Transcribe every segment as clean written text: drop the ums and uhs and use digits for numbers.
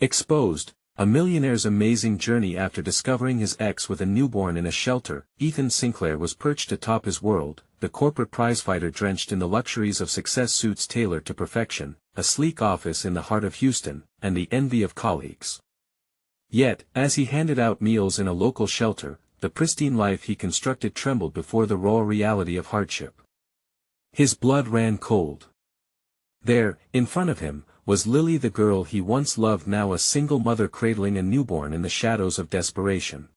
Exposed, a millionaire's amazing journey. After discovering his ex with a newborn in a shelter, Ethan Sinclair was perched atop his world, the corporate prizefighter drenched in the luxuries of success, suits tailored to perfection, a sleek office in the heart of Houston, and the envy of colleagues. Yet, as he handed out meals in a local shelter, the pristine life he constructed trembled before the raw reality of hardship. His blood ran cold. There, in front of him, was Lily, the girl he once loved, now a single mother cradling a newborn in the shadows of desperation.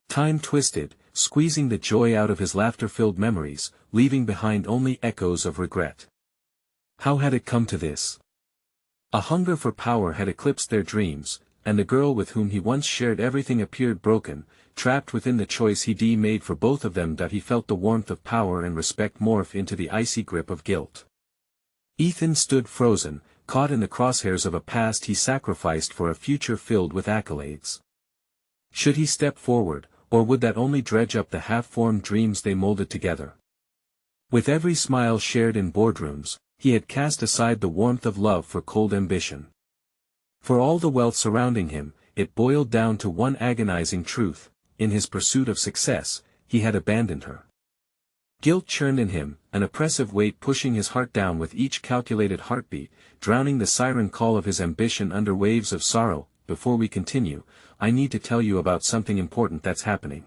Time twisted, squeezing the joy out of his laughter-filled memories, leaving behind only echoes of regret. How had it come to this? A hunger for power had eclipsed their dreams, and the girl with whom he once shared everything appeared broken, trapped within the choice he'd made for both of them. That he felt the warmth of power and respect morph into the icy grip of guilt. Ethan stood frozen, caught in the crosshairs of a past he sacrificed for a future filled with accolades. Should he step forward, or would that only dredge up the half-formed dreams they molded together? With every smile shared in boardrooms, he had cast aside the warmth of love for cold ambition. For all the wealth surrounding him, it boiled down to one agonizing truth: in his pursuit of success, he had abandoned her. Guilt churned in him, an oppressive weight pushing his heart down with each calculated heartbeat, drowning the siren call of his ambition under waves of sorrow. Before we continue, I need to tell you about something important that's happening.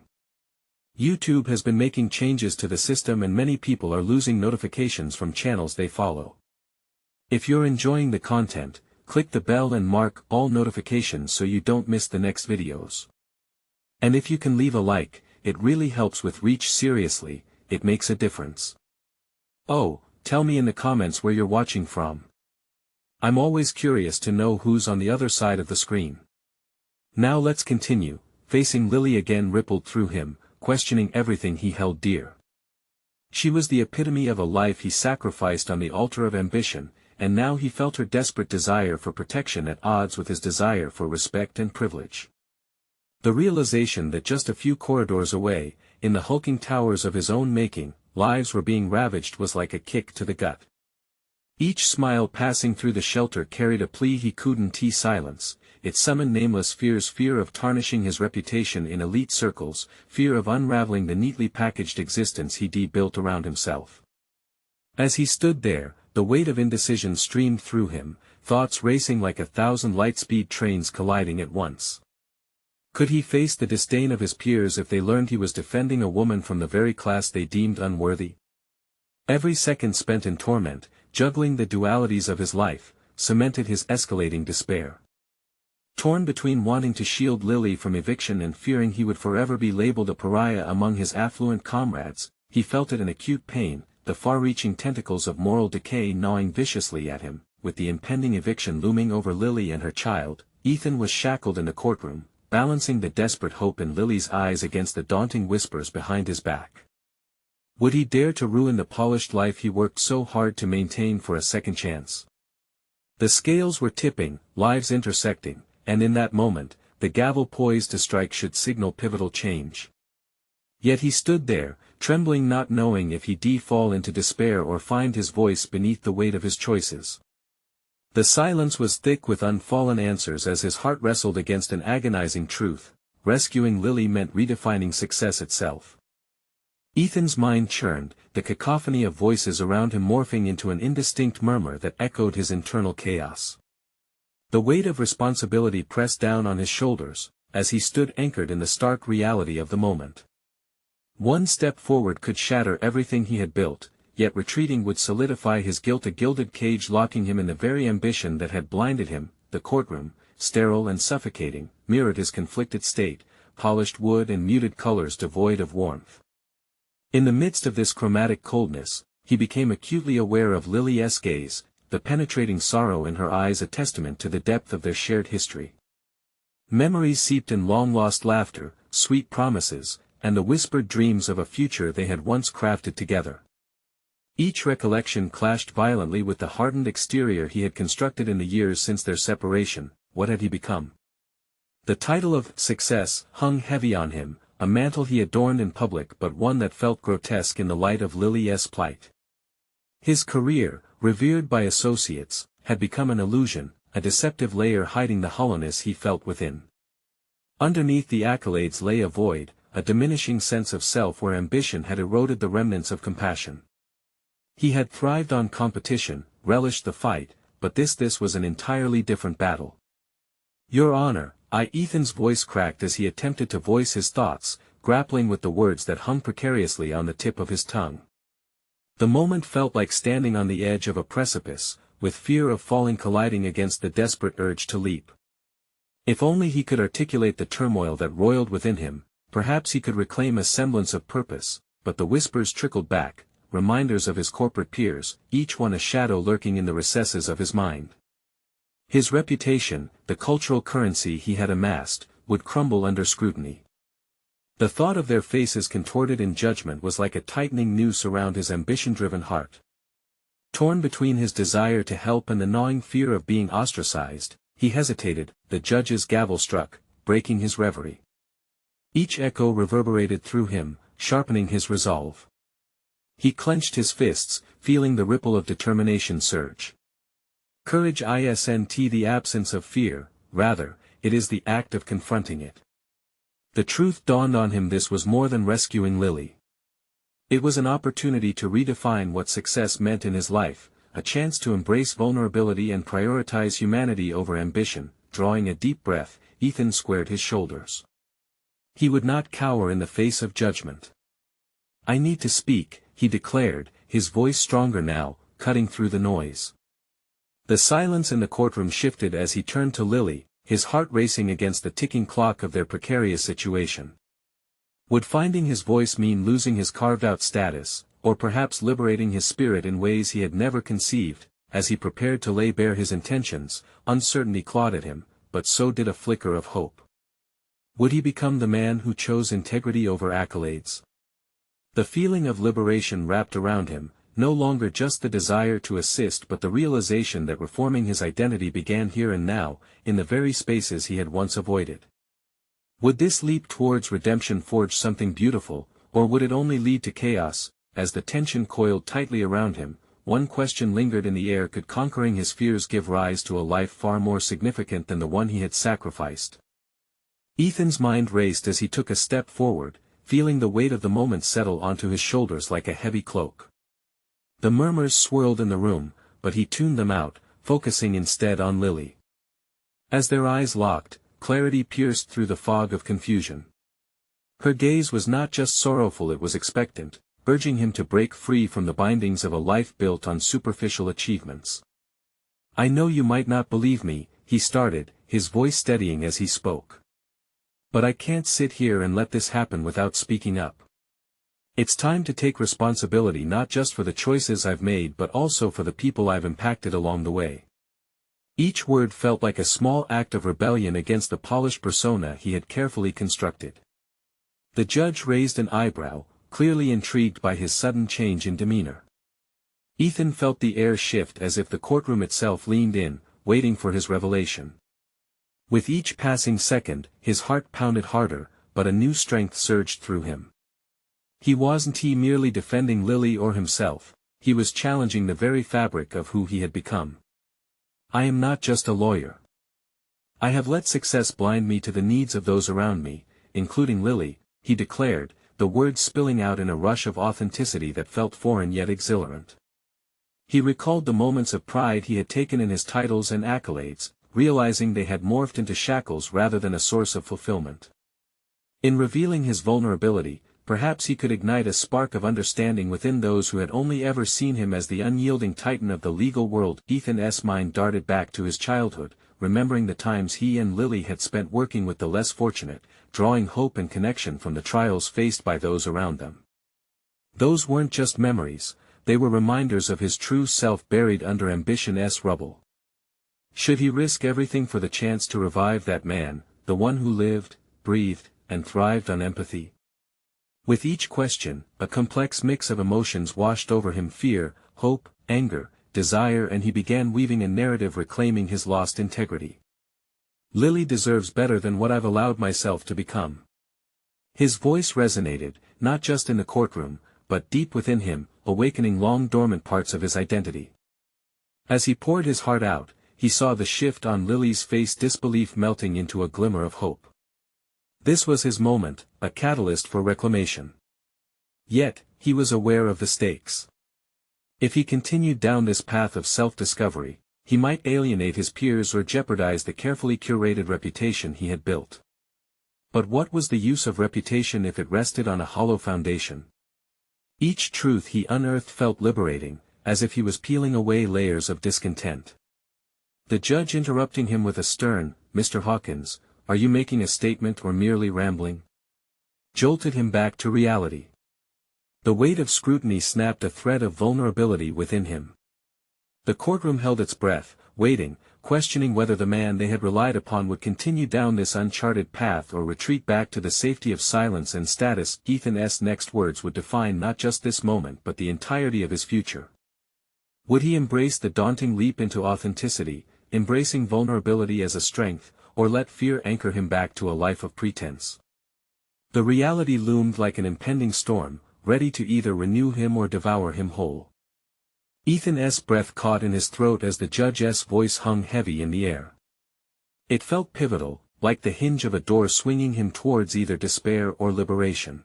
YouTube has been making changes to the system, and many people are losing notifications from channels they follow. If you're enjoying the content, click the bell and mark all notifications so you don't miss the next videos. And if you can leave a like, it really helps with reach. Seriously, it makes a difference. Oh, tell me in the comments where you're watching from. I'm always curious to know who's on the other side of the screen. Now let's continue. Facing Lily again rippled through him, questioning everything he held dear. She was the epitome of a life he sacrificed on the altar of ambition, and now he felt her desperate desire for protection at odds with his desire for respect and privilege. The realization that just a few corridors away, in the hulking towers of his own making, lives were being ravaged was like a kick to the gut. Each smile passing through the shelter carried a plea he couldn't silence. It summoned nameless fears: fear of tarnishing his reputation in elite circles, fear of unraveling the neatly packaged existence he'd built around himself. As he stood there, the weight of indecision streamed through him, thoughts racing like 1,000 light-speed trains colliding at once. Could he face the disdain of his peers if they learned he was defending a woman from the very class they deemed unworthy? Every second spent in torment, juggling the dualities of his life, cemented his escalating despair. Torn between wanting to shield Lily from eviction and fearing he would forever be labeled a pariah among his affluent comrades, he felt it an acute pain, the far-reaching tentacles of moral decay gnawing viciously at him. With the impending eviction looming over Lily and her child, Ethan was shackled in the courtroom, balancing the desperate hope in Lily's eyes against the daunting whispers behind his back. Would he dare to ruin the polished life he worked so hard to maintain for a second chance? The scales were tipping, lives intersecting, and in that moment, the gavel poised to strike should signal pivotal change. Yet he stood there, trembling, not knowing if he'd fall into despair or find his voice beneath the weight of his choices. The silence was thick with unfallen answers as his heart wrestled against an agonizing truth: rescuing Lily meant redefining success itself. Ethan's mind churned, the cacophony of voices around him morphing into an indistinct murmur that echoed his internal chaos. The weight of responsibility pressed down on his shoulders, as he stood anchored in the stark reality of the moment. One step forward could shatter everything he had built, yet retreating would solidify his guilt, a gilded cage locking him in the very ambition that had blinded him. The courtroom, sterile and suffocating, mirrored his conflicted state, polished wood and muted colors devoid of warmth. In the midst of this chromatic coldness, he became acutely aware of Lily's gaze, the penetrating sorrow in her eyes a testament to the depth of their shared history. Memories seeped in long-lost laughter, sweet promises, and the whispered dreams of a future they had once crafted together. Each recollection clashed violently with the hardened exterior he had constructed in the years since their separation. What had he become? The title of success hung heavy on him, a mantle he adorned in public but one that felt grotesque in the light of Lily's plight. His career, revered by associates, had become an illusion, a deceptive layer hiding the hollowness he felt within. Underneath the accolades lay a void, a diminishing sense of self where ambition had eroded the remnants of compassion. He had thrived on competition, relished the fight, but this was an entirely different battle. "Your Honor," Ethan's voice cracked as he attempted to voice his thoughts, grappling with the words that hung precariously on the tip of his tongue. The moment felt like standing on the edge of a precipice, with fear of falling colliding against the desperate urge to leap. If only he could articulate the turmoil that roiled within him, perhaps he could reclaim a semblance of purpose, but the whispers trickled back, reminders of his corporate peers, each one a shadow lurking in the recesses of his mind. His reputation, the cultural currency he had amassed, would crumble under scrutiny. The thought of their faces contorted in judgment was like a tightening noose around his ambition-driven heart. Torn between his desire to help and the gnawing fear of being ostracized, he hesitated. The judge's gavel struck, breaking his reverie. Each echo reverberated through him, sharpening his resolve. He clenched his fists, feeling the ripple of determination surge. Courage isn't the absence of fear, rather, it is the act of confronting it. The truth dawned on him: this was more than rescuing Lily. It was an opportunity to redefine what success meant in his life, a chance to embrace vulnerability and prioritize humanity over ambition. Drawing a deep breath, Ethan squared his shoulders. He would not cower in the face of judgment. "I need to speak," he declared, his voice stronger now, cutting through the noise. The silence in the courtroom shifted as he turned to Lily, his heart racing against the ticking clock of their precarious situation. Would finding his voice mean losing his carved-out status, or perhaps liberating his spirit in ways he had never conceived? As he prepared to lay bare his intentions, uncertainty clawed at him, but so did a flicker of hope. Would he become the man who chose integrity over accolades? The feeling of liberation wrapped around him, no longer just the desire to assist but the realization that reforming his identity began here and now, in the very spaces he had once avoided. Would this leap towards redemption forge something beautiful, or would it only lead to chaos? As the tension coiled tightly around him, one question lingered in the air: could conquering his fears give rise to a life far more significant than the one he had sacrificed? Ethan's mind raced as he took a step forward, feeling the weight of the moment settle onto his shoulders like a heavy cloak. The murmurs swirled in the room, but he tuned them out, focusing instead on Lily. As their eyes locked, clarity pierced through the fog of confusion. Her gaze was not just sorrowful, it was expectant, urging him to break free from the bindings of a life built on superficial achievements. "I know you might not believe me," he started, his voice steadying as he spoke. "But I can't sit here and let this happen without speaking up. It's time to take responsibility not just for the choices I've made but also for the people I've impacted along the way." Each word felt like a small act of rebellion against the polished persona he had carefully constructed. The judge raised an eyebrow, clearly intrigued by his sudden change in demeanor. Ethan felt the air shift as if the courtroom itself leaned in, waiting for his revelation. With each passing second, his heart pounded harder, but a new strength surged through him. He wasn't merely defending Lily or himself, he was challenging the very fabric of who he had become. "I am not just a lawyer. I have let success blind me to the needs of those around me, including Lily," he declared, the words spilling out in a rush of authenticity that felt foreign yet exhilarant. He recalled the moments of pride he had taken in his titles and accolades, realizing they had morphed into shackles rather than a source of fulfillment. In revealing his vulnerability, perhaps he could ignite a spark of understanding within those who had only ever seen him as the unyielding titan of the legal world. Ethan's mind darted back to his childhood, remembering the times he and Lily had spent working with the less fortunate, drawing hope and connection from the trials faced by those around them. Those weren't just memories, they were reminders of his true self buried under ambition's rubble. Should he risk everything for the chance to revive that man, the one who lived, breathed, and thrived on empathy? With each question, a complex mix of emotions washed over him: fear, hope, anger, desire, and he began weaving a narrative reclaiming his lost integrity. "Lily deserves better than what I've allowed myself to become." His voice resonated, not just in the courtroom, but deep within him, awakening long-dormant parts of his identity. As he poured his heart out, he saw the shift on Lily's face, disbelief melting into a glimmer of hope. This was his moment, a catalyst for reclamation. Yet, he was aware of the stakes. If he continued down this path of self-discovery, he might alienate his peers or jeopardize the carefully curated reputation he had built. But what was the use of reputation if it rested on a hollow foundation? Each truth he unearthed felt liberating, as if he was peeling away layers of discontent. The judge, interrupting him with a stern, "Mr. Hawkins, are you making a statement or merely rambling?" jolted him back to reality. The weight of scrutiny snapped a thread of vulnerability within him. The courtroom held its breath, waiting, questioning whether the man they had relied upon would continue down this uncharted path or retreat back to the safety of silence and status. Ethan's next words would define not just this moment but the entirety of his future. Would he embrace the daunting leap into authenticity, embracing vulnerability as a strength, or let fear anchor him back to a life of pretense? The reality loomed like an impending storm, ready to either renew him or devour him whole. Ethan's breath caught in his throat as the judge's voice hung heavy in the air. It felt pivotal, like the hinge of a door swinging him towards either despair or liberation.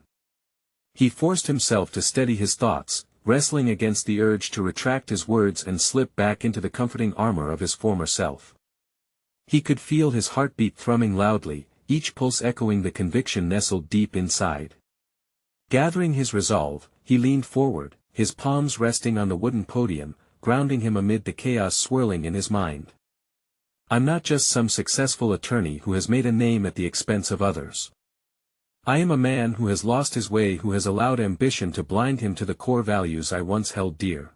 He forced himself to steady his thoughts, wrestling against the urge to retract his words and slip back into the comforting armor of his former self. He could feel his heartbeat thrumming loudly, each pulse echoing the conviction nestled deep inside. Gathering his resolve, he leaned forward, his palms resting on the wooden podium, grounding him amid the chaos swirling in his mind. "I'm not just some successful attorney who has made a name at the expense of others. I am a man who has lost his way, who has allowed ambition to blind him to the core values I once held dear."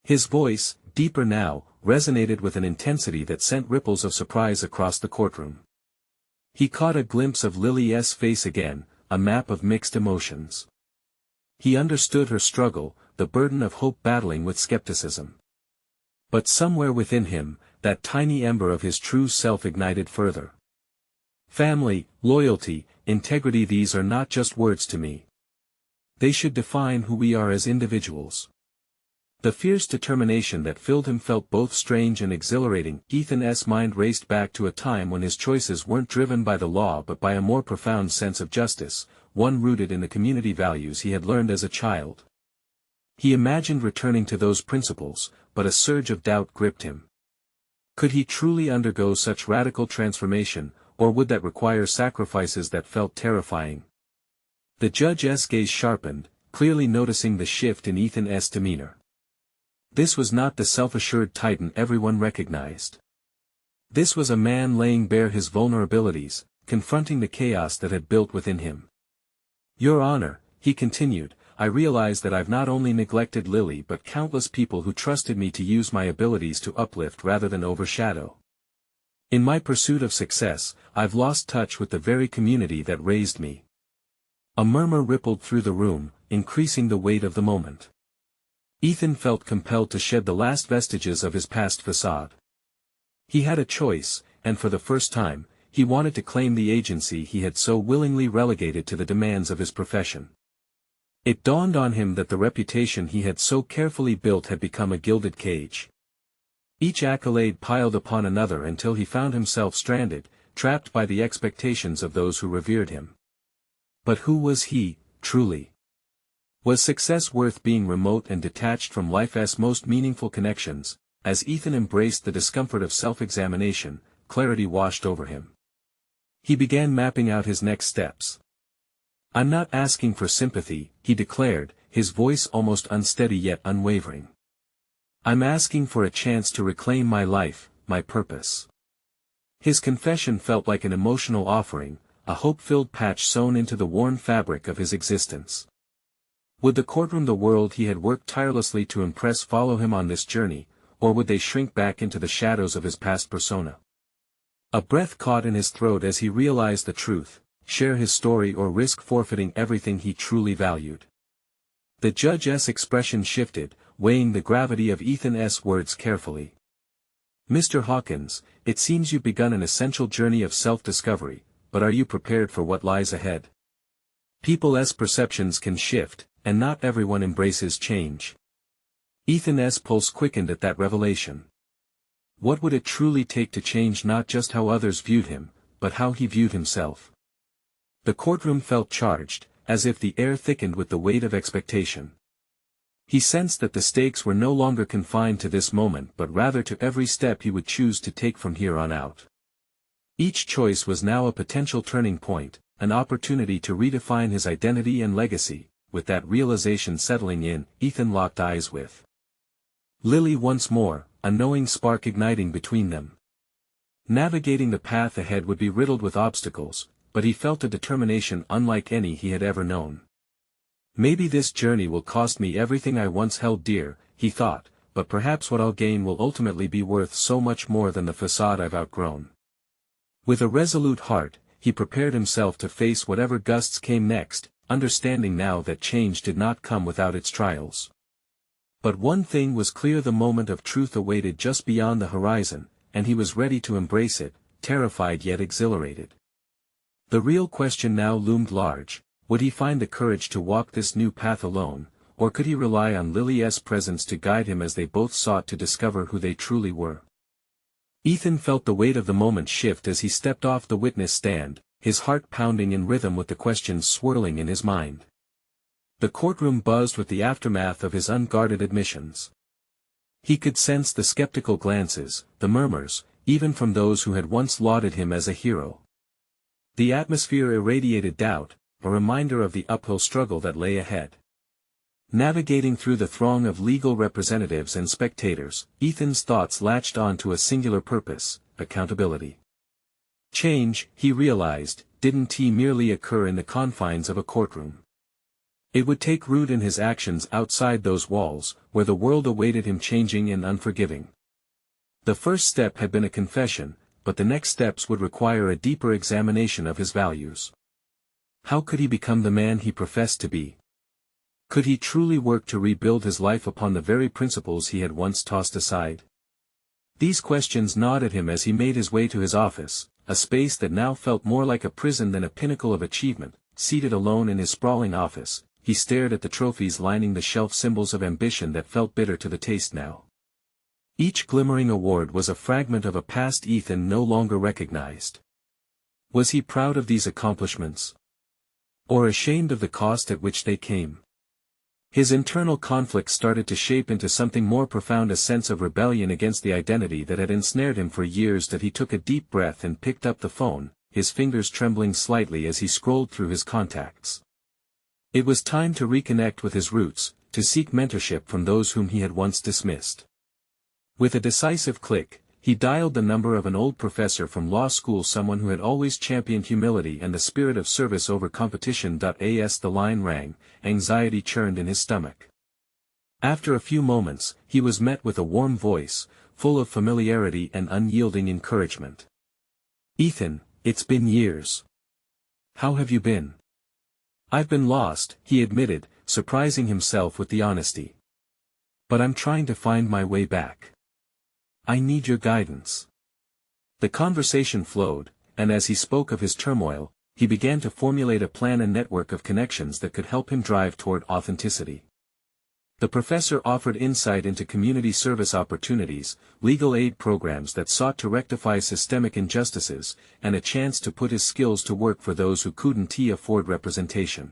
His voice, deeper now, resonated with an intensity that sent ripples of surprise across the courtroom. He caught a glimpse of Lily's face again, a map of mixed emotions. He understood her struggle, the burden of hope battling with skepticism. But somewhere within him, that tiny ember of his true self ignited further. "Family, loyalty, integrity, these are not just words to me. They should define who we are as individuals." The fierce determination that filled him felt both strange and exhilarating. Ethan's mind raced back to a time when his choices weren't driven by the law but by a more profound sense of justice, one rooted in the community values he had learned as a child. He imagined returning to those principles, but a surge of doubt gripped him. Could he truly undergo such radical transformation, or would that require sacrifices that felt terrifying? The judge's gaze sharpened, clearly noticing the shift in Ethan's demeanor. This was not the self-assured titan everyone recognized. This was a man laying bare his vulnerabilities, confronting the chaos that had built within him. "Your Honor," he continued, "I realize that I've not only neglected Lily but countless people who trusted me to use my abilities to uplift rather than overshadow. In my pursuit of success, I've lost touch with the very community that raised me." A murmur rippled through the room, increasing the weight of the moment. Ethan felt compelled to shed the last vestiges of his past facade. He had a choice, and for the first time, he wanted to claim the agency he had so willingly relegated to the demands of his profession. It dawned on him that the reputation he had so carefully built had become a gilded cage. Each accolade piled upon another until he found himself stranded, trapped by the expectations of those who revered him. But who was he, truly? Was success worth being remote and detached from life's most meaningful connections? As Ethan embraced the discomfort of self-examination, clarity washed over him. He began mapping out his next steps. "I'm not asking for sympathy," he declared, his voice almost unsteady yet unwavering. "I'm asking for a chance to reclaim my life, my purpose." His confession felt like an emotional offering, a hope-filled patch sewn into the worn fabric of his existence. Would the courtroom, the world he had worked tirelessly to impress, follow him on this journey, or would they shrink back into the shadows of his past persona? A breath caught in his throat as he realized the truth: share his story or risk forfeiting everything he truly valued. The judge's expression shifted, weighing the gravity of Ethan's words carefully. "Mr. Hawkins, it seems you've begun an essential journey of self-discovery, but are you prepared for what lies ahead? People's perceptions can shift, and not everyone embraces change." Ethan's pulse quickened at that revelation. What would it truly take to change not just how others viewed him, but how he viewed himself? The courtroom felt charged, as if the air thickened with the weight of expectation. He sensed that the stakes were no longer confined to this moment but rather to every step he would choose to take from here on out. Each choice was now a potential turning point, an opportunity to redefine his identity and legacy. With that realization settling in, Ethan locked eyes with Lily once more, a knowing spark igniting between them. Navigating the path ahead would be riddled with obstacles, but he felt a determination unlike any he had ever known. Maybe this journey will cost me everything I once held dear, he thought, but perhaps what I'll gain will ultimately be worth so much more than the facade I've outgrown. With a resolute heart, he prepared himself to face whatever gusts came next, understanding now that change did not come without its trials. But one thing was clear: the moment of truth awaited just beyond the horizon, and he was ready to embrace it, terrified yet exhilarated. The real question now loomed large: would he find the courage to walk this new path alone, or could he rely on Lily's presence to guide him as they both sought to discover who they truly were? Ethan felt the weight of the moment shift as he stepped off the witness stand, his heart pounding in rhythm with the questions swirling in his mind. The courtroom buzzed with the aftermath of his unguarded admissions. He could sense the skeptical glances, the murmurs, even from those who had once lauded him as a hero. The atmosphere irradiated doubt, a reminder of the uphill struggle that lay ahead. Navigating through the throng of legal representatives and spectators, Ethan's thoughts latched on to a singular purpose: accountability. Change, he realized, didn't merely occur in the confines of a courtroom. It would take root in his actions outside those walls, where the world awaited him changing and unforgiving. The first step had been a confession, but the next steps would require a deeper examination of his values. How could he become the man he professed to be? Could he truly work to rebuild his life upon the very principles he had once tossed aside? These questions gnawed at him as he made his way to his office, a space that now felt more like a prison than a pinnacle of achievement. Seated alone in his sprawling office, he stared at the trophies lining the shelf, symbols of ambition that felt bitter to the taste now. Each glimmering award was a fragment of a past Ethan no longer recognized. Was he proud of these accomplishments? Or ashamed of the cost at which they came? His internal conflict started to shape into something more profound, a sense of rebellion against the identity that had ensnared him for years. That he took a deep breath and picked up the phone, his fingers trembling slightly as he scrolled through his contacts. It was time to reconnect with his roots, to seek mentorship from those whom he had once dismissed. With a decisive click, he dialed the number of an old professor from law school, someone who had always championed humility and the spirit of service over competition. As the line rang, anxiety churned in his stomach. After a few moments, he was met with a warm voice, full of familiarity and unyielding encouragement. "Ethan, it's been years. How have you been?" "I've been lost," he admitted, surprising himself with the honesty. "But I'm trying to find my way back. I need your guidance." The conversation flowed, and as he spoke of his turmoil, he began to formulate a plan and network of connections that could help him drive toward authenticity. The professor offered insight into community service opportunities, legal aid programs that sought to rectify systemic injustices, and a chance to put his skills to work for those who couldn't afford representation.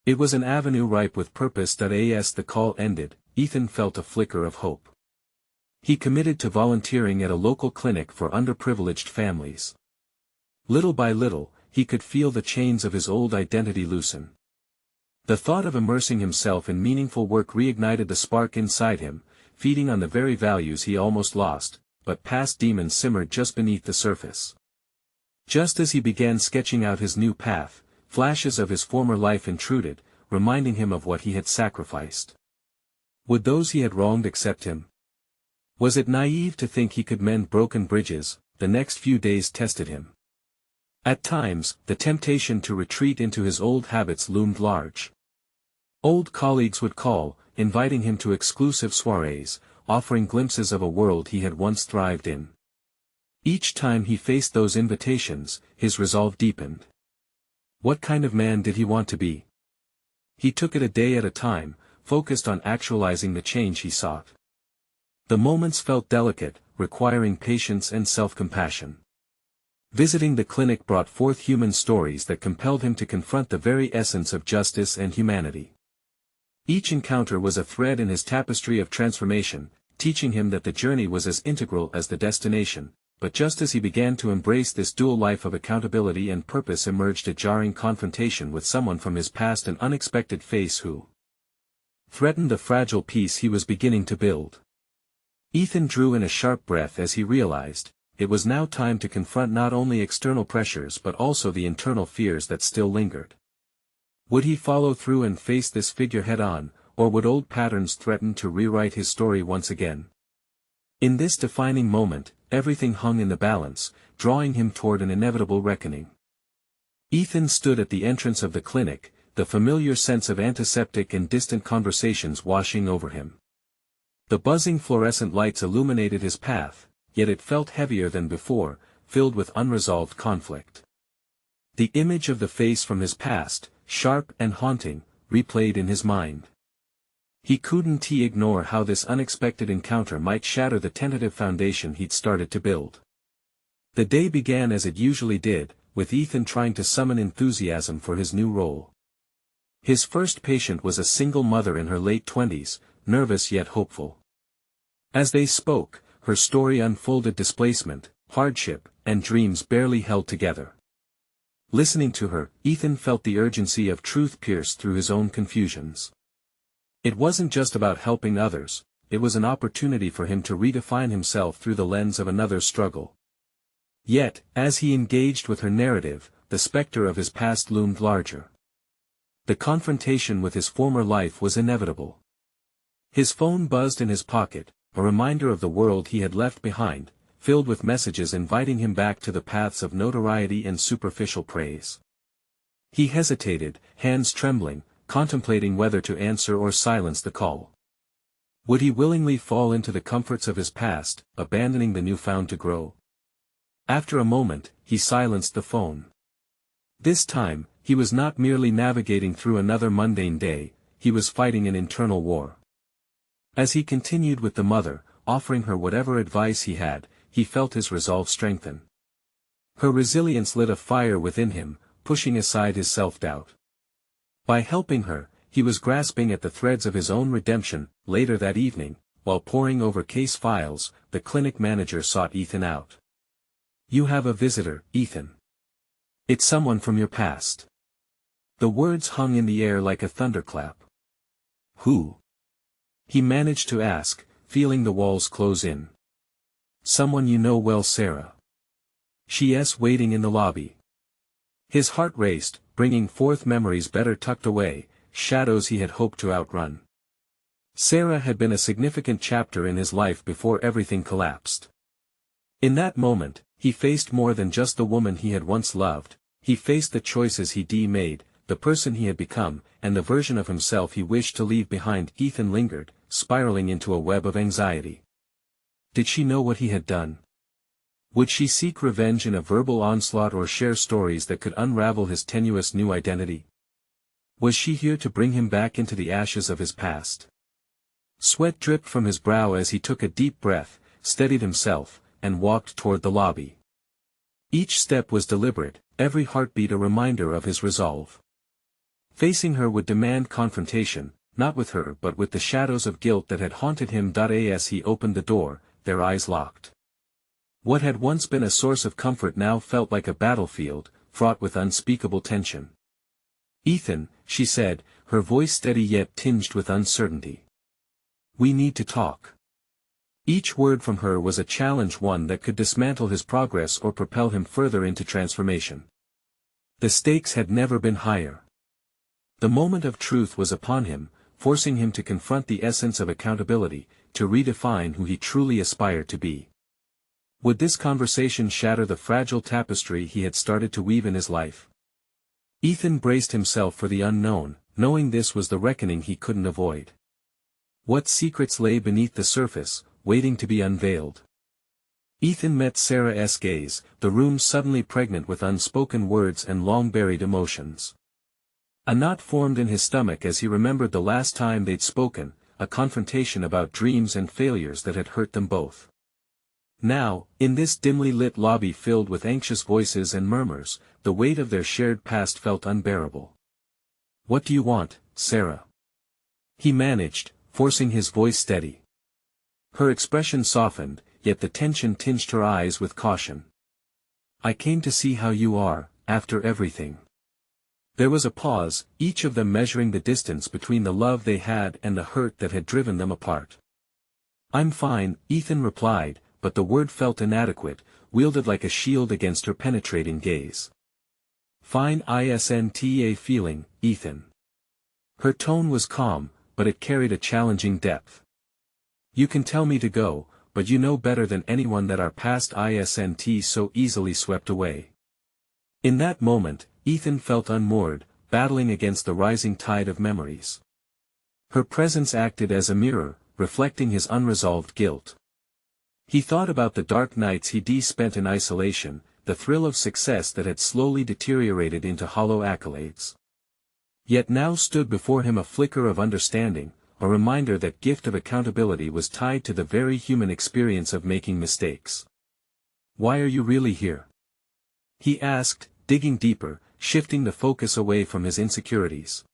It was an avenue ripe with purpose. As the call ended, Ethan felt a flicker of hope. He committed to volunteering at a local clinic for underprivileged families. Little by little, he could feel the chains of his old identity loosen. The thought of immersing himself in meaningful work reignited the spark inside him, feeding on the very values he almost lost, but past demons simmered just beneath the surface. Just as he began sketching out his new path, flashes of his former life intruded, reminding him of what he had sacrificed. Would those he had wronged accept him? Was it naive to think he could mend broken bridges? The next few days tested him. At times, the temptation to retreat into his old habits loomed large. Old colleagues would call, inviting him to exclusive soirees, offering glimpses of a world he had once thrived in. Each time he faced those invitations, his resolve deepened. What kind of man did he want to be? He took it a day at a time, focused on actualizing the change he sought. The moments felt delicate, requiring patience and self-compassion. Visiting the clinic brought forth human stories that compelled him to confront the very essence of justice and humanity. Each encounter was a thread in his tapestry of transformation, teaching him that the journey was as integral as the destination, but just as he began to embrace this dual life of accountability and purpose emerged a jarring confrontation with someone from his past, an unexpected face who threatened the fragile peace he was beginning to build. Ethan drew in a sharp breath as he realized, it was now time to confront not only external pressures but also the internal fears that still lingered. Would he follow through and face this figure head-on, or would old patterns threaten to rewrite his story once again? In this defining moment, everything hung in the balance, drawing him toward an inevitable reckoning. Ethan stood at the entrance of the clinic, the familiar sense of antiseptic and distant conversations washing over him. The buzzing fluorescent lights illuminated his path, yet it felt heavier than before, filled with unresolved conflict. The image of the face from his past, sharp and haunting, replayed in his mind. He couldn't ignore how this unexpected encounter might shatter the tentative foundation he'd started to build. The day began as it usually did, with Ethan trying to summon enthusiasm for his new role. His first patient was a single mother in her late 20s, nervous yet hopeful. As they spoke, her story unfolded: displacement, hardship, and dreams barely held together. Listening to her, Ethan felt the urgency of truth pierce through his own confusions. It wasn't just about helping others, it was an opportunity for him to redefine himself through the lens of another's struggle. Yet, as he engaged with her narrative, the specter of his past loomed larger. The confrontation with his former life was inevitable. His phone buzzed in his pocket, a reminder of the world he had left behind, filled with messages inviting him back to the paths of notoriety and superficial praise. He hesitated, hands trembling, contemplating whether to answer or silence the call. Would he willingly fall into the comforts of his past, abandoning the newfound to grow? After a moment, he silenced the phone. This time, he was not merely navigating through another mundane day, he was fighting an internal war. As he continued with the mother, offering her whatever advice he had, he felt his resolve strengthen. Her resilience lit a fire within him, pushing aside his self-doubt. By helping her, he was grasping at the threads of his own redemption. Later that evening, while poring over case files, the clinic manager sought Ethan out. "You have a visitor, Ethan. It's someone from your past." The words hung in the air like a thunderclap. "Who?" he managed to ask, feeling the walls close in. "Someone you know well, Sarah. She's waiting in the lobby." His heart raced, bringing forth memories better tucked away, shadows he had hoped to outrun. Sarah had been a significant chapter in his life before everything collapsed. In that moment, he faced more than just the woman he had once loved, he faced the choices he'd made, the person he had become, and the version of himself he wished to leave behind. Ethan lingered, spiraling into a web of anxiety. Did she know what he had done? Would she seek revenge in a verbal onslaught or share stories that could unravel his tenuous new identity? Was she here to bring him back into the ashes of his past? Sweat dripped from his brow as he took a deep breath, steadied himself, and walked toward the lobby. Each step was deliberate, every heartbeat a reminder of his resolve. Facing her would demand confrontation, not with her but with the shadows of guilt that had haunted him. As he opened the door, their eyes locked. What had once been a source of comfort now felt like a battlefield, fraught with unspeakable tension. "Ethan," she said, her voice steady yet tinged with uncertainty. "We need to talk." Each word from her was a challenge, one that could dismantle his progress or propel him further into transformation. The stakes had never been higher. The moment of truth was upon him, forcing him to confront the essence of accountability, to redefine who he truly aspired to be. Would this conversation shatter the fragile tapestry he had started to weave in his life? Ethan braced himself for the unknown, knowing this was the reckoning he couldn't avoid. What secrets lay beneath the surface, waiting to be unveiled? Ethan met Sarah's gaze, the room suddenly pregnant with unspoken words and long-buried emotions. A knot formed in his stomach as he remembered the last time they'd spoken, a confrontation about dreams and failures that had hurt them both. Now, in this dimly lit lobby filled with anxious voices and murmurs, the weight of their shared past felt unbearable. "What do you want, Sarah?" he managed, forcing his voice steady. Her expression softened, yet the tension tinged her eyes with caution. "I came to see how you are, after everything." There was a pause, each of them measuring the distance between the love they had and the hurt that had driven them apart. "I'm fine," Ethan replied, but the word felt inadequate, wielded like a shield against her penetrating gaze. "Fine isn't feeling, Ethan." Her tone was calm, but it carried a challenging depth. "You can tell me to go, but you know better than anyone that our past isn't so easily swept away." In that moment, Ethan felt unmoored, battling against the rising tide of memories. Her presence acted as a mirror, reflecting his unresolved guilt. He thought about the dark nights he'd spent in isolation, the thrill of success that had slowly deteriorated into hollow accolades. Yet now stood before him a flicker of understanding, a reminder that gift of accountability was tied to the very human experience of making mistakes. "Why are you really here?" he asked, digging deeper, shifting the focus away from his insecurities.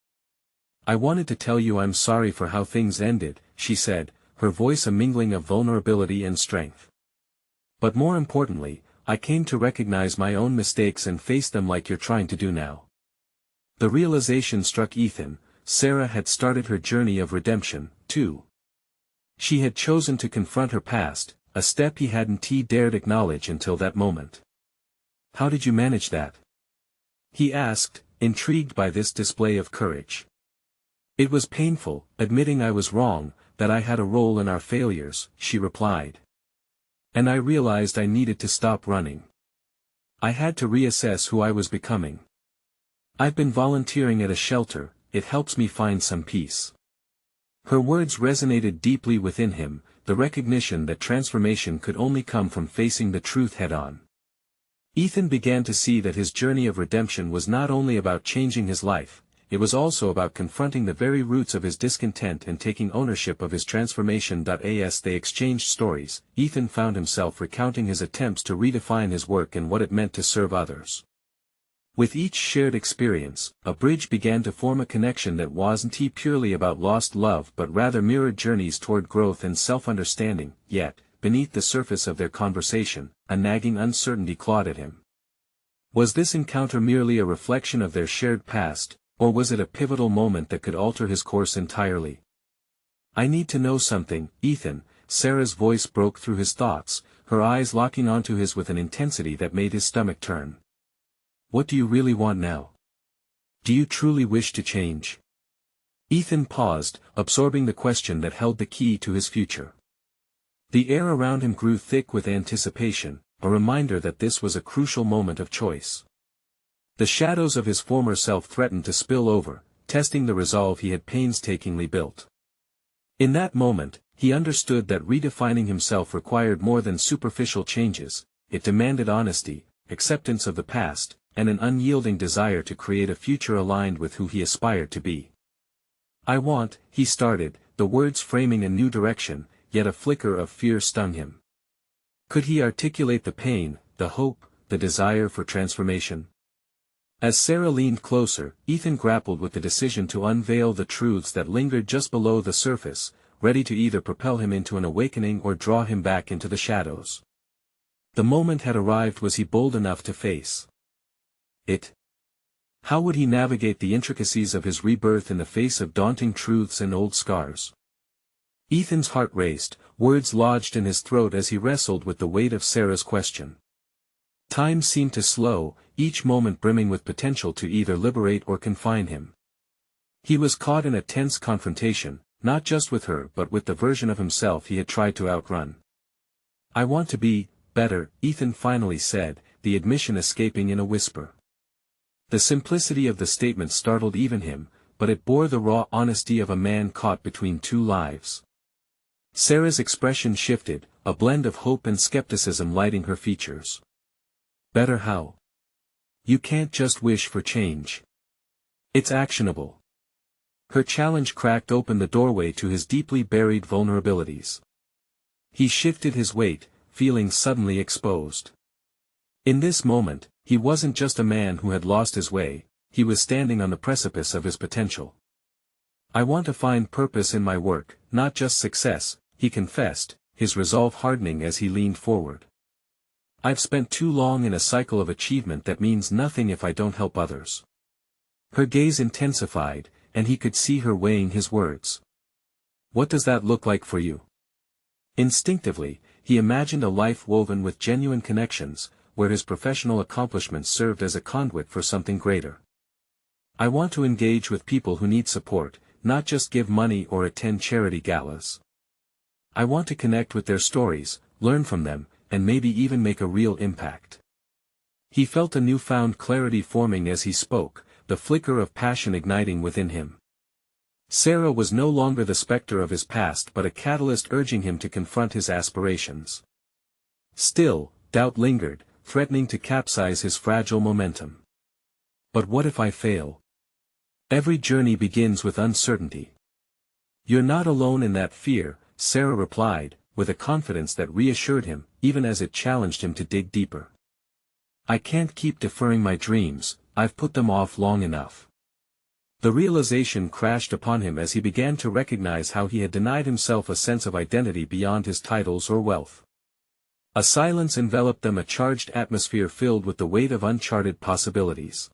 "I wanted to tell you I'm sorry for how things ended," she said, her voice a mingling of vulnerability and strength. "But more importantly, I came to recognize my own mistakes and face them like you're trying to do now." The realization struck Ethan: Sarah had started her journey of redemption, too. She had chosen to confront her past, a step he hadn't dared acknowledge until that moment. "How did you manage that?" he asked, intrigued by this display of courage. "It was painful, admitting I was wrong, that I had a role in our failures," she replied. "And I realized I needed to stop running. I had to reassess who I was becoming. I've been volunteering at a shelter, it helps me find some peace." Her words resonated deeply within him, the recognition that transformation could only come from facing the truth head-on. Ethan began to see that his journey of redemption was not only about changing his life, it was also about confronting the very roots of his discontent and taking ownership of his transformation. As they exchanged stories, Ethan found himself recounting his attempts to redefine his work and what it meant to serve others. With each shared experience, a bridge began to form, a connection that wasn't purely about lost love but rather mirrored journeys toward growth and self-understanding. Yet, beneath the surface of their conversation, a nagging uncertainty clawed at him. Was this encounter merely a reflection of their shared past, or was it a pivotal moment that could alter his course entirely? "I need to know something, Ethan," Sarah's voice broke through his thoughts, her eyes locking onto his with an intensity that made his stomach turn. "What do you really want now? Do you truly wish to change?" Ethan paused, absorbing the question that held the key to his future. The air around him grew thick with anticipation, a reminder that this was a crucial moment of choice. The shadows of his former self threatened to spill over, testing the resolve he had painstakingly built. In that moment, he understood that redefining himself required more than superficial changes. It demanded honesty, acceptance of the past, and an unyielding desire to create a future aligned with who he aspired to be. He started, the words framing a new direction, yet a flicker of fear stung him. Could he articulate the pain, the hope, the desire for transformation? As Sarah leaned closer, Ethan grappled with the decision to unveil the truths that lingered just below the surface, ready to either propel him into an awakening or draw him back into the shadows. The moment had arrived. Was he bold enough to face it? How would he navigate the intricacies of his rebirth in the face of daunting truths and old scars? Ethan's heart raced, words lodged in his throat as he wrestled with the weight of Sarah's question. Time seemed to slow, each moment brimming with potential to either liberate or confine him. He was caught in a tense confrontation, not just with her but with the version of himself he had tried to outrun. "I want to be better," Ethan finally said, the admission escaping in a whisper. The simplicity of the statement startled even him, but it bore the raw honesty of a man caught between two lives. Sarah's expression shifted, a blend of hope and skepticism lighting her features. "Better how? You can't just wish for change. It's actionable." Her challenge cracked open the doorway to his deeply buried vulnerabilities. He shifted his weight, feeling suddenly exposed. In this moment, he wasn't just a man who had lost his way, he was standing on the precipice of his potential. "I want to find purpose in my work, not just success," he confessed, his resolve hardening as he leaned forward. "I've spent too long in a cycle of achievement that means nothing if I don't help others." Her gaze intensified, and he could see her weighing his words. "What does that look like for you?" Instinctively, he imagined a life woven with genuine connections, where his professional accomplishments served as a conduit for something greater. "I want to engage with people who need support, not just give money or attend charity galas. I want to connect with their stories, learn from them, and maybe even make a real impact." He felt a newfound clarity forming as he spoke, the flicker of passion igniting within him. Sarah was no longer the specter of his past but a catalyst urging him to confront his aspirations. Still, doubt lingered, threatening to capsize his fragile momentum. "But what if I fail?" "Every journey begins with uncertainty." "You're not alone in that fear," Sarah replied, with a confidence that reassured him, even as it challenged him to dig deeper. "I can't keep deferring my dreams, I've put them off long enough." The realization crashed upon him as he began to recognize how he had denied himself a sense of identity beyond his titles or wealth. A silence enveloped them, a charged atmosphere filled with the weight of uncharted possibilities.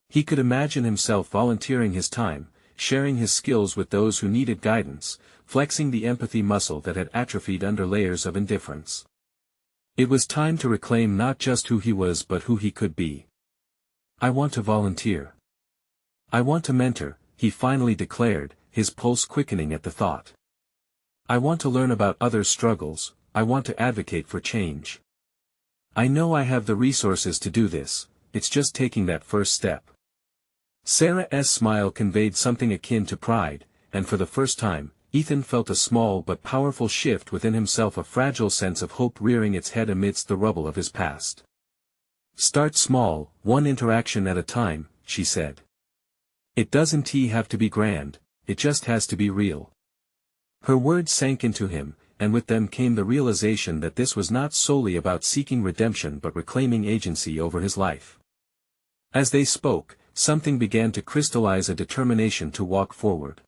He could imagine himself volunteering his time, sharing his skills with those who needed guidance, flexing the empathy muscle that had atrophied under layers of indifference. It was time to reclaim not just who he was but who he could be. "I want to volunteer. I want to mentor," he finally declared, his pulse quickening at the thought. "I want to learn about others' struggles, I want to advocate for change. I know I have the resources to do this, it's just taking that first step." Sarah's smile conveyed something akin to pride, and for the first time, Ethan felt a small but powerful shift within himself, a fragile sense of hope rearing its head amidst the rubble of his past. "Start small, one interaction at a time," she said. "It doesn't have to be grand, it just has to be real." Her words sank into him, and with them came the realization that this was not solely about seeking redemption but reclaiming agency over his life. As they spoke, something began to crystallize, a determination to walk forward.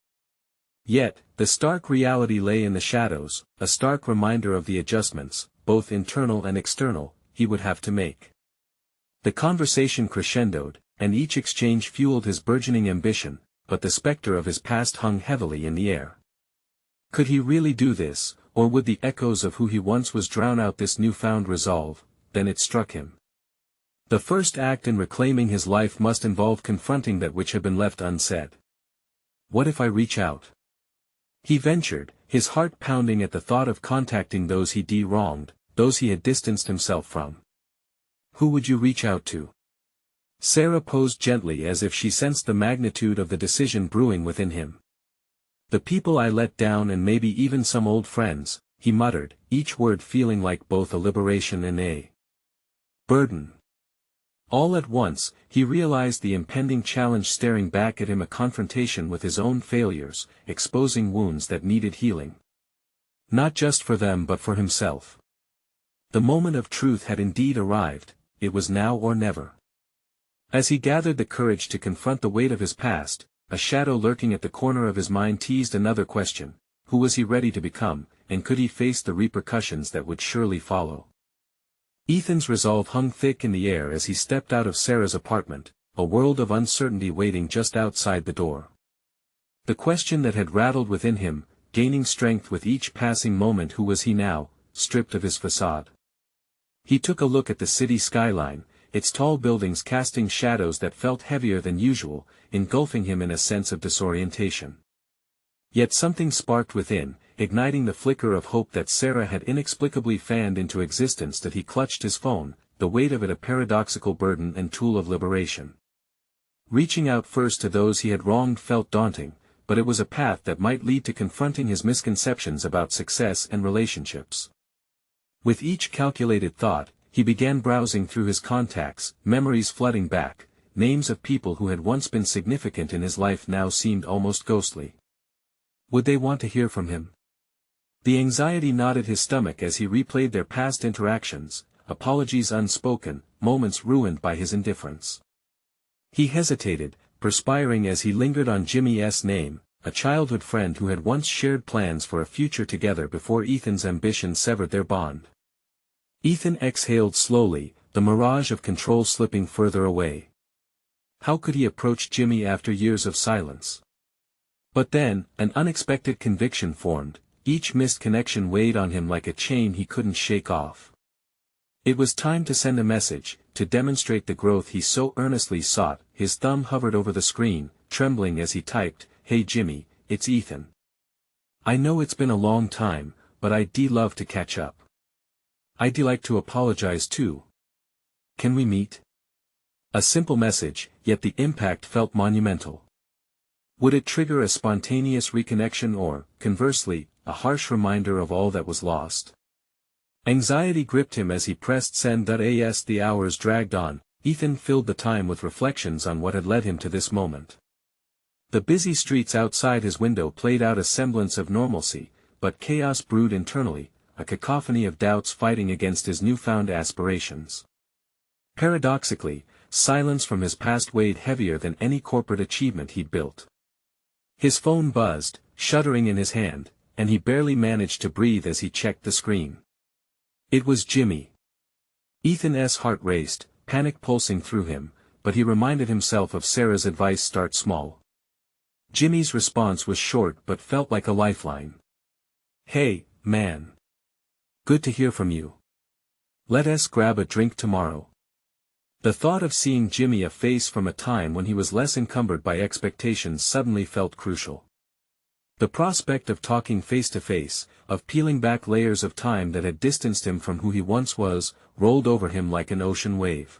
Yet, the stark reality lay in the shadows, a stark reminder of the adjustments, both internal and external, he would have to make. The conversation crescendoed, and each exchange fueled his burgeoning ambition, but the specter of his past hung heavily in the air. Could he really do this, or would the echoes of who he once was drown out this newfound resolve? Then it struck him. The first act in reclaiming his life must involve confronting that which had been left unsaid. "What if I reach out?" he ventured, his heart pounding at the thought of contacting those he'd wronged, those he had distanced himself from. "Who would you reach out to?" Sarah posed gently, as if she sensed the magnitude of the decision brewing within him. "The people I let down and maybe even some old friends," he muttered, each word feeling like both a liberation and a burden. All at once, he realized the impending challenge staring back at him, a confrontation with his own failures, exposing wounds that needed healing. Not just for them but for himself. The moment of truth had indeed arrived, it was now or never. As he gathered the courage to confront the weight of his past, a shadow lurking at the corner of his mind teased another question: who was he ready to become, and could he face the repercussions that would surely follow? Ethan's resolve hung thick in the air as he stepped out of Sarah's apartment, a world of uncertainty waiting just outside the door. The question that had rattled within him, gaining strength with each passing moment: who was he now, stripped of his facade? He took a look at the city skyline, its tall buildings casting shadows that felt heavier than usual, engulfing him in a sense of disorientation. Yet something sparked within, igniting the flicker of hope that Sarah had inexplicably fanned into existence. That he clutched his phone, the weight of it a paradoxical burden and tool of liberation. Reaching out first to those he had wronged felt daunting, but it was a path that might lead to confronting his misconceptions about success and relationships. With each calculated thought, he began browsing through his contacts, memories flooding back, names of people who had once been significant in his life now seemed almost ghostly. Would they want to hear from him? The anxiety knotted his stomach as he replayed their past interactions, apologies unspoken, moments ruined by his indifference. He hesitated, perspiring as he lingered on Jimmy's name, a childhood friend who had once shared plans for a future together before Ethan's ambition severed their bond. Ethan exhaled slowly, the mirage of control slipping further away. How could he approach Jimmy after years of silence? But then, an unexpected conviction formed. Each missed connection weighed on him like a chain he couldn't shake off. It was time to send a message, to demonstrate the growth he so earnestly sought. His thumb hovered over the screen, trembling as he typed, "Hey Jimmy, it's Ethan. I know it's been a long time, but I'd love to catch up. I'd like to apologize too. Can we meet?" A simple message, yet the impact felt monumental. Would it trigger a spontaneous reconnection or, conversely, a harsh reminder of all that was lost? Anxiety gripped him as he pressed send. As the hours dragged on, Ethan filled the time with reflections on what had led him to this moment. The busy streets outside his window played out a semblance of normalcy, but chaos brewed internally, a cacophony of doubts fighting against his newfound aspirations. Paradoxically, silence from his past weighed heavier than any corporate achievement he'd built. His phone buzzed, shuddering in his hand, and he barely managed to breathe as he checked the screen. It was Jimmy. Ethan's heart raced, panic pulsing through him, but he reminded himself of Sarah's advice: start small. Jimmy's response was short but felt like a lifeline. "Hey, man. Good to hear from you. Let us grab a drink tomorrow." The thought of seeing Jimmy, a face from a time when he was less encumbered by expectations, suddenly felt crucial. The prospect of talking face to face, of peeling back layers of time that had distanced him from who he once was, rolled over him like an ocean wave.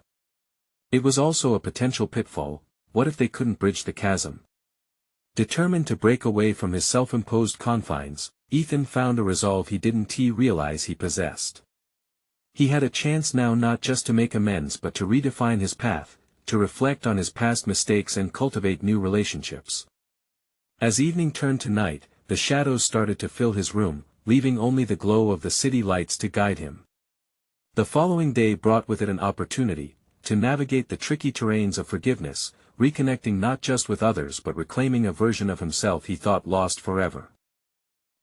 It was also a potential pitfall. What if they couldn't bridge the chasm? Determined to break away from his self-imposed confines, Ethan found a resolve he didn't realize he possessed. He had a chance now not just to make amends but to redefine his path, to reflect on his past mistakes and cultivate new relationships. As evening turned to night, the shadows started to fill his room, leaving only the glow of the city lights to guide him. The following day brought with it an opportunity to navigate the tricky terrains of forgiveness, reconnecting not just with others but reclaiming a version of himself he thought lost forever.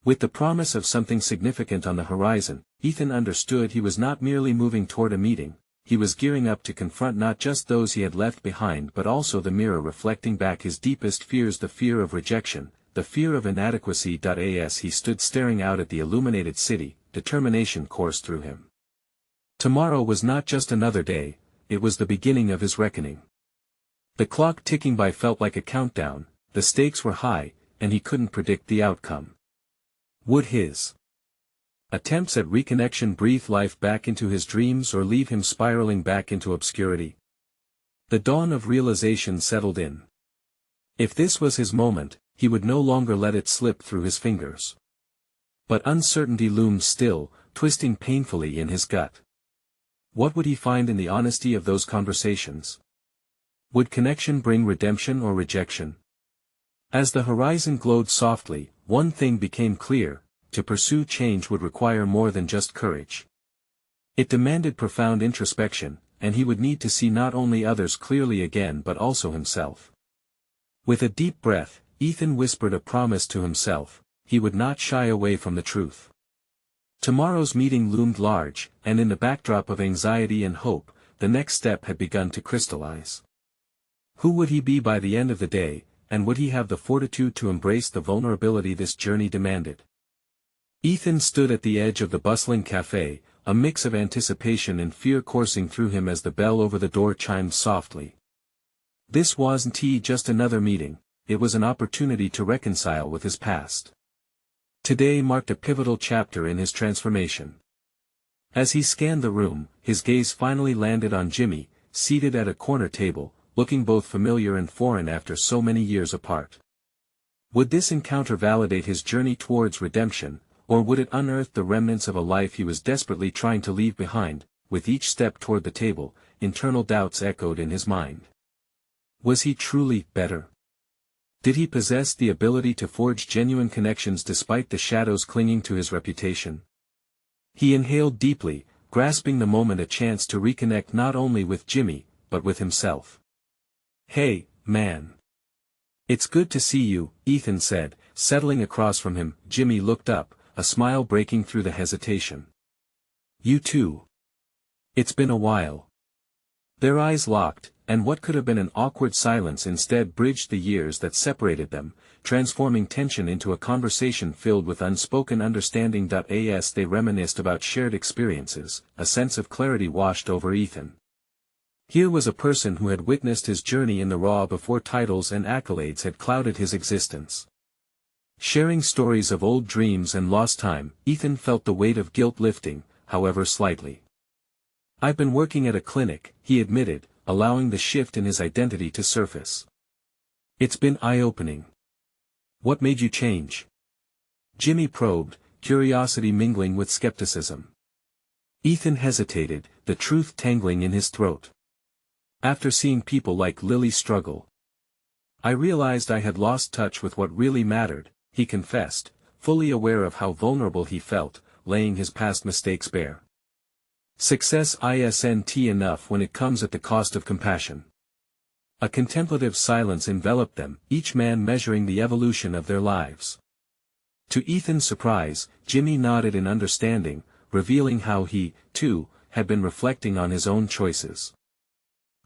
With the promise of something significant on the horizon, Ethan understood he was not merely moving toward a meeting, he was gearing up to confront not just those he had left behind but also the mirror reflecting back his deepest fears: the fear of rejection, the fear of inadequacy. As he stood staring out at the illuminated city, determination coursed through him. Tomorrow was not just another day, it was the beginning of his reckoning. The clock ticking by felt like a countdown, the stakes were high, and he couldn't predict the outcome. Would his attempts at reconnection breathe life back into his dreams or leave him spiraling back into obscurity? The dawn of realization settled in. If this was his moment, he would no longer let it slip through his fingers. But uncertainty loomed still, twisting painfully in his gut. What would he find in the honesty of those conversations? Would connection bring redemption or rejection? As the horizon glowed softly, one thing became clear: to pursue change would require more than just courage. It demanded profound introspection, and he would need to see not only others clearly again but also himself. With a deep breath, Ethan whispered a promise to himself: he would not shy away from the truth. Tomorrow's meeting loomed large, and in the backdrop of anxiety and hope, the next step had begun to crystallize. Who would he be by the end of the day, and would he have the fortitude to embrace the vulnerability this journey demanded? Ethan stood at the edge of the bustling cafe, a mix of anticipation and fear coursing through him as the bell over the door chimed softly. This wasn't just another meeting, it was an opportunity to reconcile with his past. Today marked a pivotal chapter in his transformation. As he scanned the room, his gaze finally landed on Jimmy, seated at a corner table, looking both familiar and foreign after so many years apart. Would this encounter validate his journey towards redemption, or would it unearth the remnants of a life he was desperately trying to leave behind? With each step toward the table, internal doubts echoed in his mind. Was he truly better? Did he possess the ability to forge genuine connections despite the shadows clinging to his reputation? He inhaled deeply, grasping the moment a chance to reconnect not only with Jimmy, but with himself. "Hey, man. It's good to see you," Ethan said, settling across from him. Jimmy looked up, a smile breaking through the hesitation. "You too. It's been a while." Their eyes locked, and what could have been an awkward silence instead bridged the years that separated them, transforming tension into a conversation filled with unspoken understanding. As they reminisced about shared experiences, a sense of clarity washed over Ethan. Here was a person who had witnessed his journey in the raw before titles and accolades had clouded his existence. Sharing stories of old dreams and lost time, Ethan felt the weight of guilt lifting, however slightly. "I've been working at a clinic," he admitted, allowing the shift in his identity to surface. "It's been eye-opening." "What made you change?" Jimmy probed, curiosity mingling with skepticism. Ethan hesitated, the truth tangling in his throat. "After seeing people like Lily struggle, I realized I had lost touch with what really mattered," he confessed, fully aware of how vulnerable he felt, laying his past mistakes bare. "Success isn't enough when it comes at the cost of compassion." A contemplative silence enveloped them, each man measuring the evolution of their lives. To Ethan's surprise, Jimmy nodded in understanding, revealing how he, too, had been reflecting on his own choices.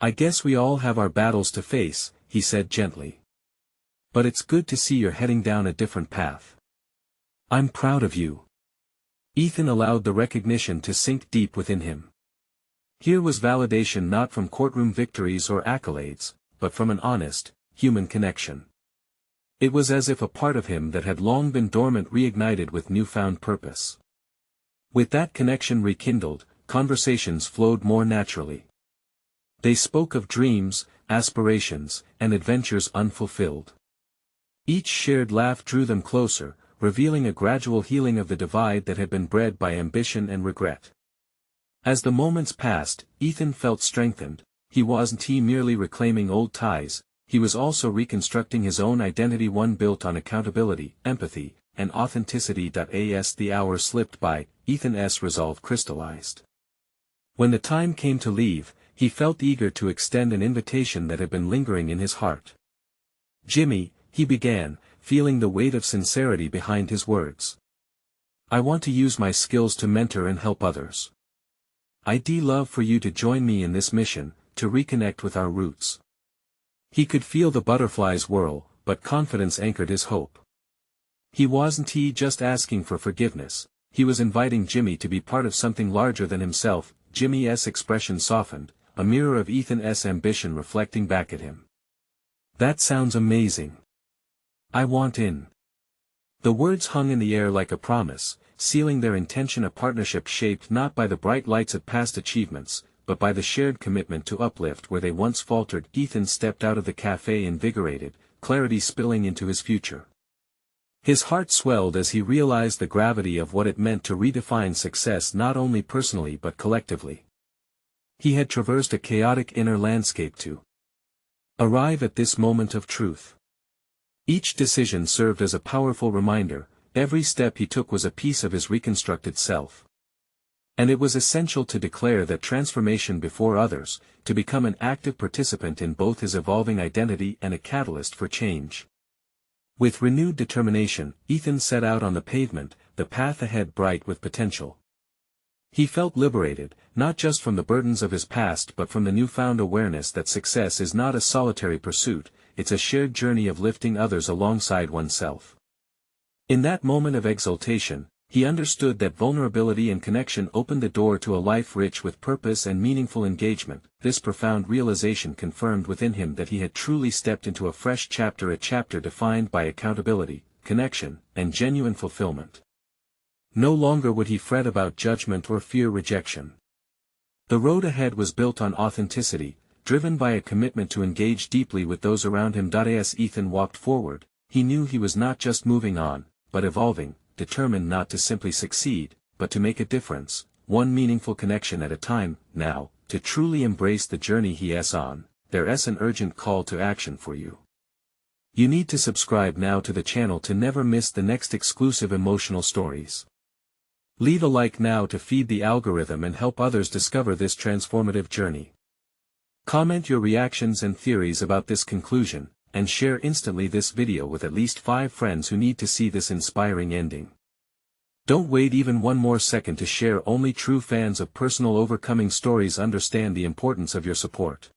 "I guess we all have our battles to face," he said gently. "But it's good to see you're heading down a different path. I'm proud of you." Ethan allowed the recognition to sink deep within him. Here was validation not from courtroom victories or accolades, but from an honest, human connection. It was as if a part of him that had long been dormant reignited with newfound purpose. With that connection rekindled, conversations flowed more naturally. They spoke of dreams, aspirations, and adventures unfulfilled. Each shared laugh drew them closer, revealing a gradual healing of the divide that had been bred by ambition and regret. As the moments passed, Ethan felt strengthened. He wasn't merely reclaiming old ties, he was also reconstructing his own identity, one built on accountability, empathy, and authenticity. As the hours slipped by, Ethan's resolve crystallized. When the time came to leave, he felt eager to extend an invitation that had been lingering in his heart. "Jimmy," he began, feeling the weight of sincerity behind his words. "I want to use my skills to mentor and help others. I'd love for you to join me in this mission, to reconnect with our roots." He could feel the butterflies whirl, but confidence anchored his hope. He wasn't just asking for forgiveness, he was inviting Jimmy to be part of something larger than himself. Jimmy's expression softened, a mirror of Ethan's ambition reflecting back at him. "That sounds amazing. I want in." The words hung in the air like a promise, sealing their intention, a partnership shaped not by the bright lights of past achievements, but by the shared commitment to uplift where they once faltered. Ethan stepped out of the cafe invigorated, clarity spilling into his future. His heart swelled as he realized the gravity of what it meant to redefine success not only personally but collectively. He had traversed a chaotic inner landscape to arrive at this moment of truth. Each decision served as a powerful reminder, every step he took was a piece of his reconstructed self. And it was essential to declare that transformation before others, to become an active participant in both his evolving identity and a catalyst for change. With renewed determination, Ethan set out on the pavement, the path ahead bright with potential. He felt liberated, not just from the burdens of his past but from the newfound awareness that success is not a solitary pursuit, it's a shared journey of lifting others alongside oneself. In that moment of exaltation, he understood that vulnerability and connection opened the door to a life rich with purpose and meaningful engagement. This profound realization confirmed within him that he had truly stepped into a fresh chapter, a chapter defined by accountability, connection, and genuine fulfillment. No longer would he fret about judgment or fear rejection. The road ahead was built on authenticity, driven by a commitment to engage deeply with those around him. As Ethan walked forward, he knew he was not just moving on, but evolving, determined not to simply succeed, but to make a difference, one meaningful connection at a time. Now, to truly embrace the journey he is on, there is an urgent call to action for you. You need to subscribe now to the channel to never miss the next exclusive emotional stories. Leave a like now to feed the algorithm and help others discover this transformative journey. Comment your reactions and theories about this conclusion, and share instantly this video with at least 5 friends who need to see this inspiring ending. Don't wait even one more second to share. Only true fans of personal overcoming stories understand the importance of your support.